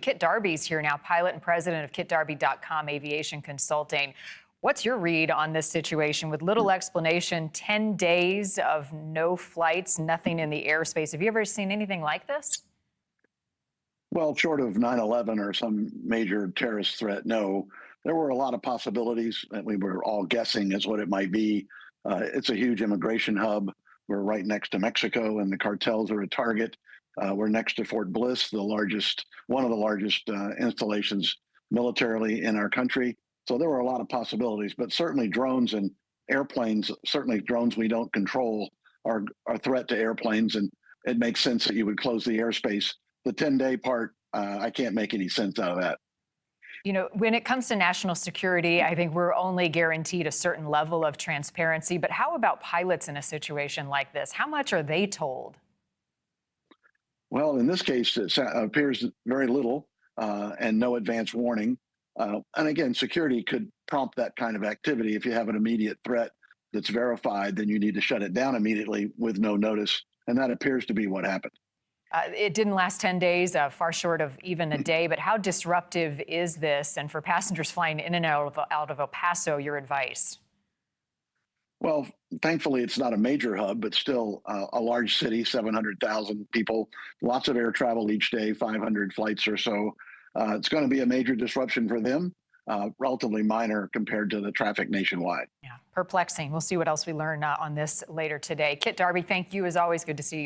Kit Darby's here now, pilot and president of kitdarby.com Aviation Consulting. What's your read on this situation? With little explanation, 10 days of no flights, nothing in the airspace. Have you ever seen anything like this? Well, short of 9/11 or some major terrorist threat, no. There were a lot of possibilities that we were all guessing as what it might be. It's a huge immigration hub. We're right next to Mexico, and the cartels are a target. We're next to Fort Bliss, one of the largest installations militarily in our country. So there were a lot of possibilities, but certainly drones and airplanes, certainly drones we don't control, are a threat to airplanes, and it makes sense that you would close the airspace. The 10-day part, I can't make any sense out of that. You know, when it comes to national security, I think we're only guaranteed a certain level of transparency. But how about pilots in a situation like this? How much are they told? Well, in this case, it appears very little and no advance warning. And again, security could prompt that kind of activity. If you have an immediate threat that's verified, then you need to shut it down immediately with no notice. And that appears to be what happened. It didn't last 10 days, far short of even a day. But how disruptive is this? And for passengers flying in and out of El Paso, your advice? Well, thankfully, it's not a major hub, but still a large city, 700,000 people, lots of air travel each day, 500 flights or so. It's going to be a major disruption for them, relatively minor compared to the traffic nationwide. Yeah, perplexing. We'll see what else we learn on this later today. Kit Darby, thank you as always. Good to see you.